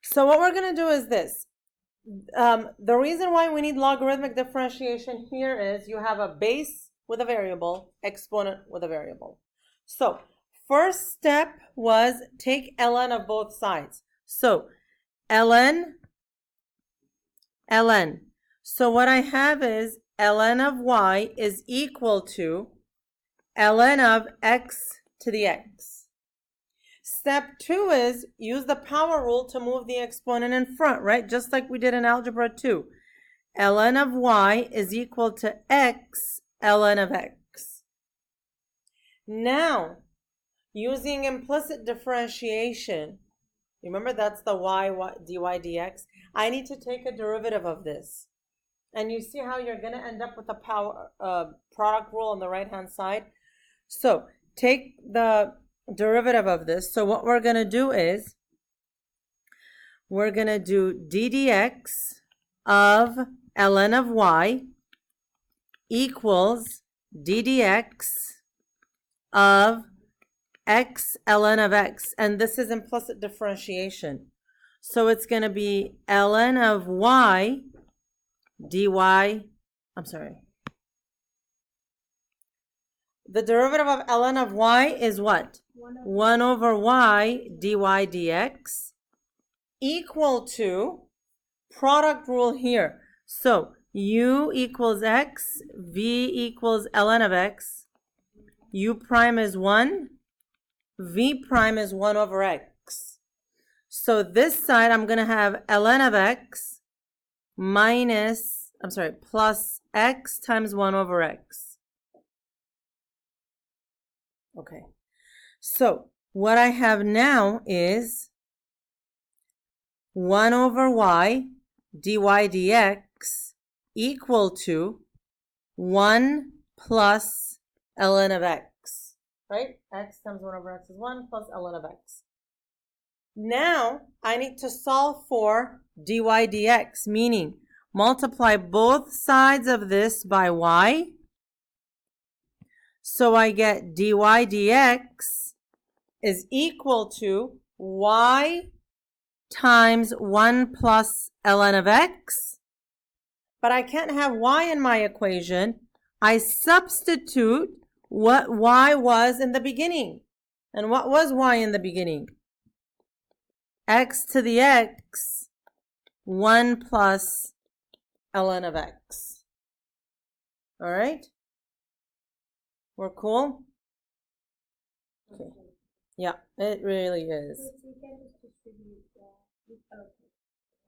So what we're going to do is this. The reason why we need logarithmic differentiation here is you have a base with a variable, exponent with a variable. So first step was take ln of both sides. So ln. So what I have is ln of y is equal to ln of x to the x. Step 2 is use the power rule to move the exponent in front, right? Just like we did in algebra 2. ln of y is equal to x ln of x. Now, using implicit differentiation, remember that's the y dy dx, I need to take a derivative of this. And you see how you're going to end up with a power product rule on the right-hand side? So, take the derivative of this. So what we're going to do is we're going to do d dx of ln of y equals d dx of x ln of x. And this is implicit differentiation. So it's going to be ln of y dy, the derivative of ln of y is what? 1 over y dy dx equal to product rule here. So u equals x, v equals ln of x, u prime is 1, v prime is 1 over x. So this side I'm going to have ln of x plus x times 1 over x. Okay. So what I have now is 1 over y dy dx equal to 1 plus ln of x, right? X times 1 over x is 1 plus ln of x. Now I need to solve for dy dx, meaning multiply both sides of this by y. So I get dy dx is equal to y times 1 plus ln of x. But I can't have y in my equation. I substitute what y was in the beginning. And what was y in the beginning? X to the x, 1 plus ln of x. All right? We're cool? Okay. Yeah, it really is.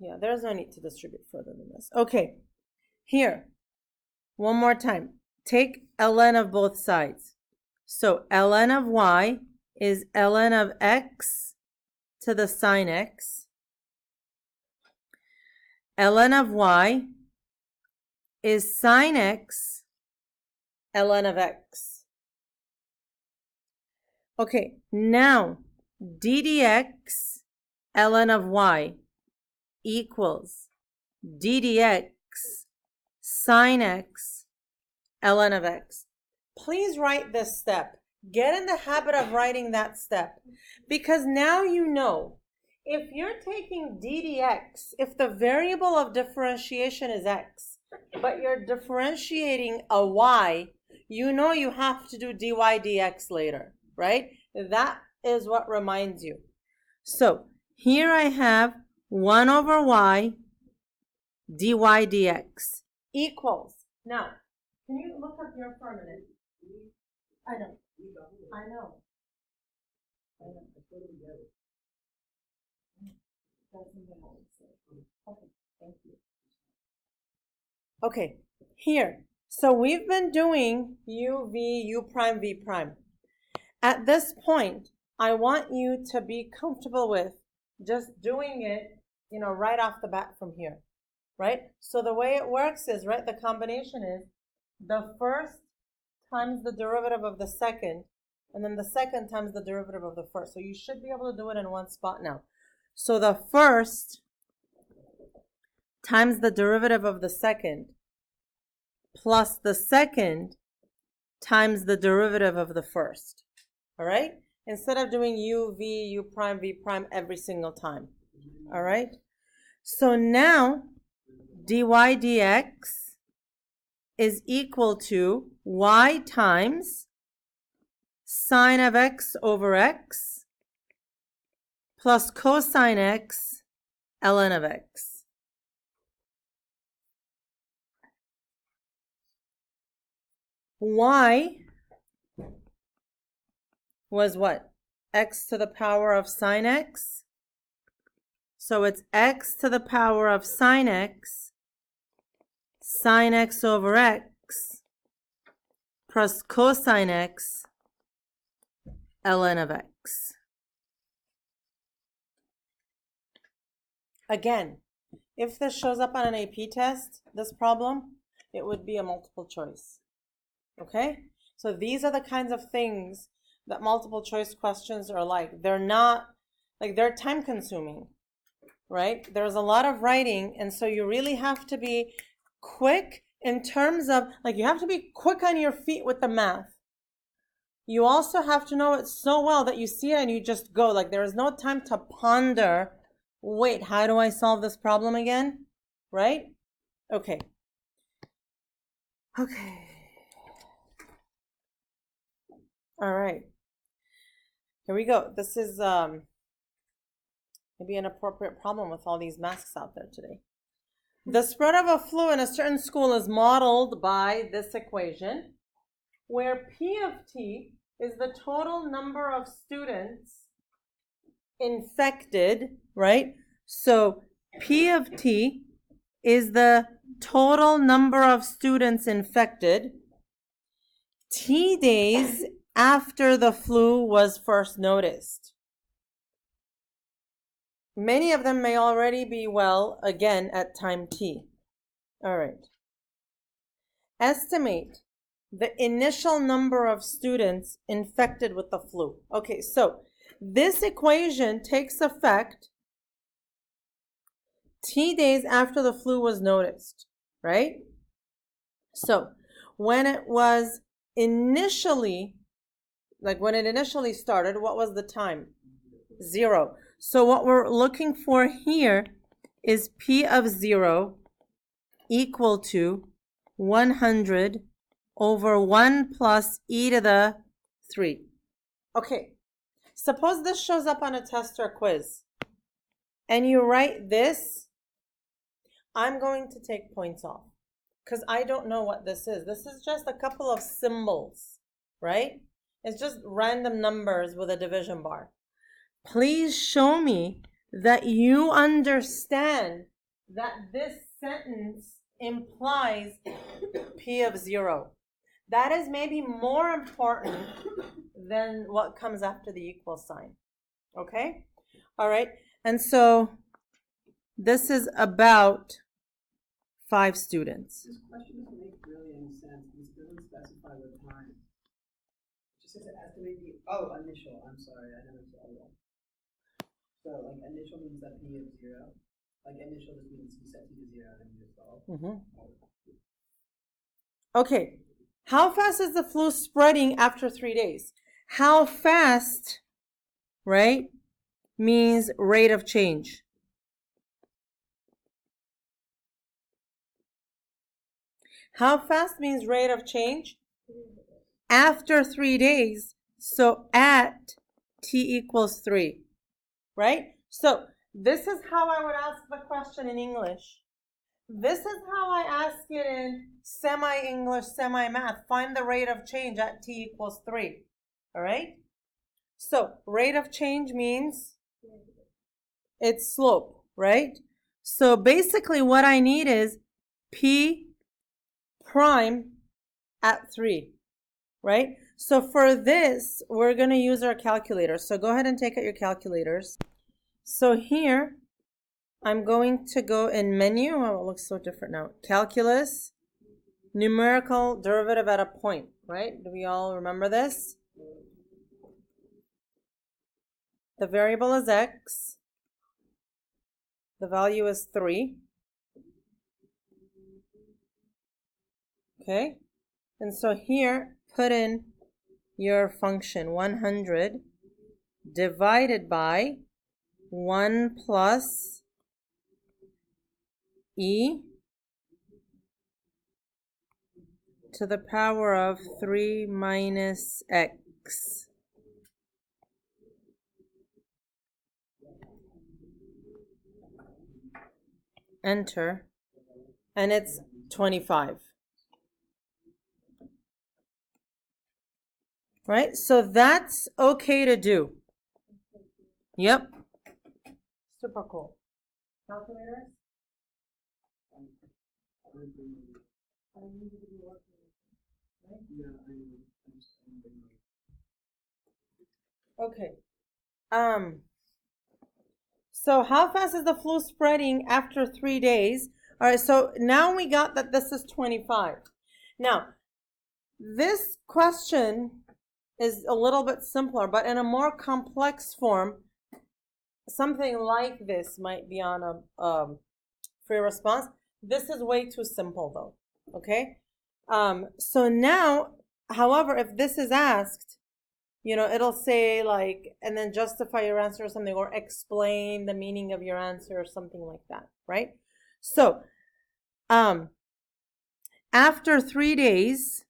Yeah, there's no need to distribute further than this. Okay, here, one more time. Take ln of both sides. So ln of y is ln of x to the sine x. ln of y is sine x ln of x. Okay, now d dx ln of y equals d dx sine x ln of x. Please write this step. Get in the habit of writing that step, because now you know if you're taking d dx, if the variable of differentiation is x, but you're differentiating a y, you know you have to do dy dx later, right? That is what reminds you. So here I have 1 over y dy dx equals. Now, can you look up here for a minute? I know. Okay, thank you. Okay, here. So we've been doing u, v, u prime, v prime. At this point, I want you to be comfortable with just doing it, right off the bat from here, right? So the way it works is, right, the combination is the first times the derivative of the second, and then the second times the derivative of the first. So you should be able to do it in one spot now. So the first times the derivative of the second plus the second times the derivative of the first. All right? Instead of doing u, v, u prime, v prime every single time. All right? So now dy dx is equal to y times sine of x over x plus cosine x ln of x. Y was what? X to the power of sine x. So it's x to the power of sine x over x plus cosine x ln of x. Again, if this shows up on an AP test, this problem, it would be a multiple choice. Okay? So these are the kinds of things that multiple choice questions are like. They're not, like, they're time consuming, right? There's a lot of writing, and so you really have to be quick in terms of, like, you have to be quick on your feet with the math. You also have to know it so well that you see it and you just go. Like, there is no time to ponder, wait, how do I solve this problem again? Right? Okay. Okay. All right. Here we go. This is maybe an appropriate problem with all these masks out there today. The spread of a flu in a certain school is modeled by this equation, where P of T is the total number of students infected, right? So P of T is the total number of students infected T days after the flu was first noticed. Many of them may already be well again at time T. All right. Estimate the initial number of students infected with the flu. Okay, so this equation takes effect T days after the flu was noticed, right? So when it was initially, like when it initially started, what was the time? 0. So what we're looking for here is P of 0 equal to 100 over 1 plus e to the 3. Okay, suppose this shows up on a test or quiz, and you write this, I'm going to take points off, because I don't know what this is. This is just a couple of symbols, right? It's just random numbers with a division bar. Please show me that you understand that this sentence implies P of 0. That is maybe more important than what comes after the equal sign. Okay? All right. And so this is about 5 students. This question doesn't make really any sense. This doesn't specify what time. It just says it estimate the initial. I'm sorry, I never saw that. So like initial means that P of 0. Like initial just means you set T to 0 and you just solve. Okay. How fast is the flu spreading after 3 days? How fast, right, means rate of change. How fast means rate of change? After 3 days, so at T equals 3, right? So this is how I would ask the question in English. This is how I ask it in semi-English, semi-math. Find the rate of change at T equals 3, all right? So rate of change means it's slope, right? So basically what I need is P prime at 3, right? So for this, we're going to use our calculator. So go ahead and take out your calculators. So here, I'm going to go in menu. Oh, it looks so different now. Calculus, numerical derivative at a point, right? Do we all remember this? The variable is x. The value is 3. Okay? And so here, put in your function 100 divided by 1 plus e to the power of 3 minus x. Enter, and it's 25. Right? So that's okay to do. Yep. Super cool. Calculators? Okay. So how fast is the flu spreading after 3 days? All right, so now we got that this is 25. Now, this question is a little bit simpler, but in a more complex form, something like this might be on a free response. This is way too simple though, okay? So now, however, if this is asked, you know, it'll say like, and then justify your answer or something, or explain the meaning of your answer or something like that, right? So, after 3 days,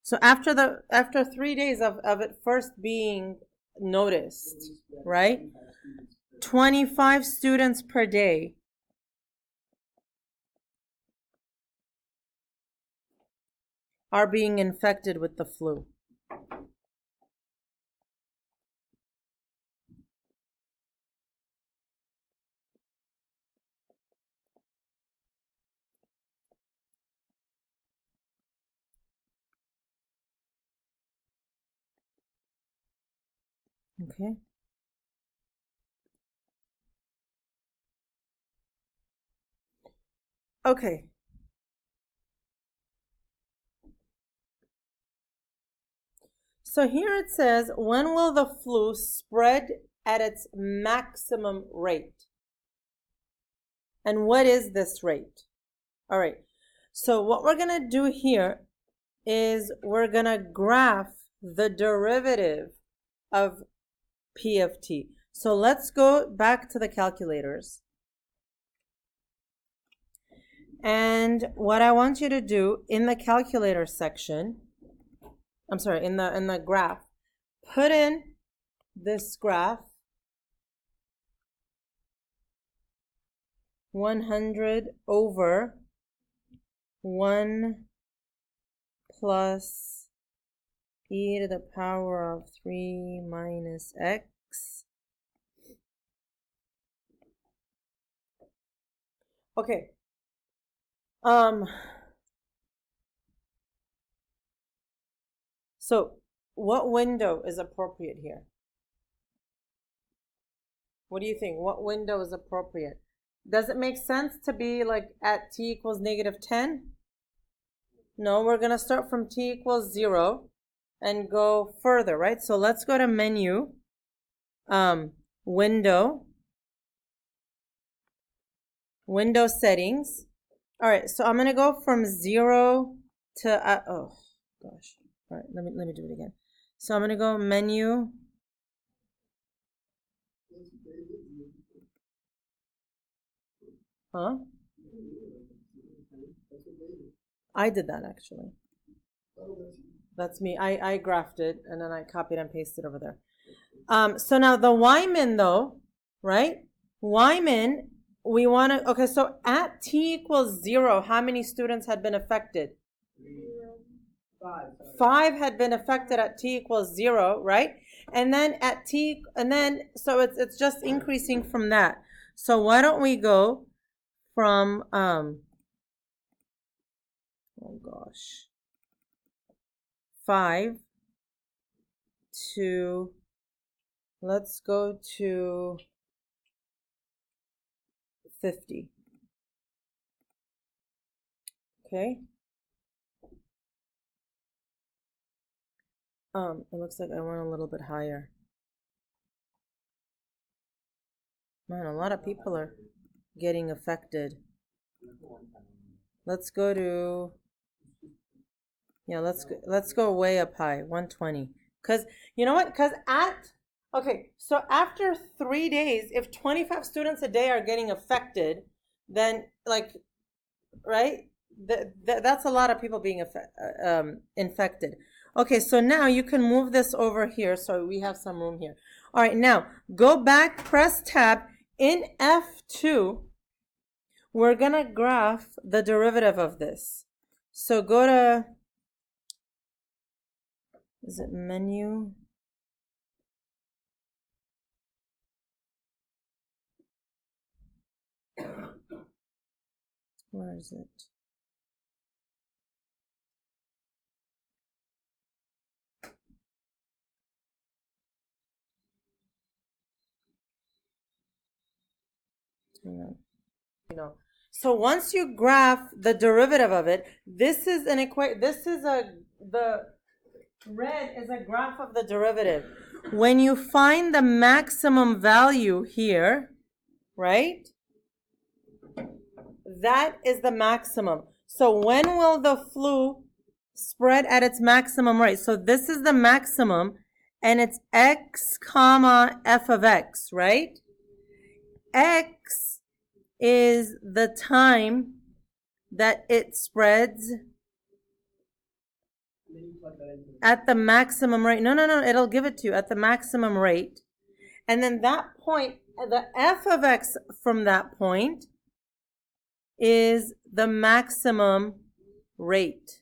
so after 3 days of it first being noticed, right? 25 students per day are being infected with the flu. Okay. Okay. So here it says, when will the flu spread at its maximum rate? And what is this rate? All right. So what we're going to do here is we're going to graph the derivative of P of t. So let's go back to the calculators. And what I want you to do in the calculator section, I'm sorry, in the graph, put in this graph, 100 over 1 plus e to the power of 3 minus x. Okay. So what window is appropriate here? What do you think? What window is appropriate? Does it make sense to be like at t equals negative 10? No, we're going to start from t equals 0 and go further, right? So let's go to menu, window settings. All right, so I'm going to go from 0 to, oh gosh. All right, let me do it again. So I'm going to go menu. Huh? I did that actually. That's me. I graphed it and then I copied and pasted over there. So now the Wyman though, right? Wyman, we want to, okay, so at t equals 0, how many students had been affected? 5 had been affected at t equals 0, right? And then at t, and then, so it's just increasing from that. So why don't we go from, oh gosh, 5 to, let's go to 50. Okay. It looks like I went a little bit higher. Man, a lot of people are getting affected. Let's go to, yeah, let's go way up high, 120. Cause you know what? Cause at Okay, so after 3 days, if 25 students a day are getting affected, then like, right? That's a lot of people being infected. Okay, so now you can move this over here so we have some room here. All right, now go back, press tab. In F2, we're gonna graph the derivative of this. So go to, is it menu? Where is it? Hang on. So once you graph the derivative of it, this is an the red is a graph of the derivative. When you find the maximum value here, right? That is the maximum. So when will the flu spread at its maximum rate? So this is the maximum, and it's x comma f of x, right? X is the time that it spreads at the maximum rate. No, it'll give it to you at the maximum rate. And then that point, the f of x from that point is the maximum rate.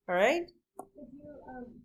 All right? Could you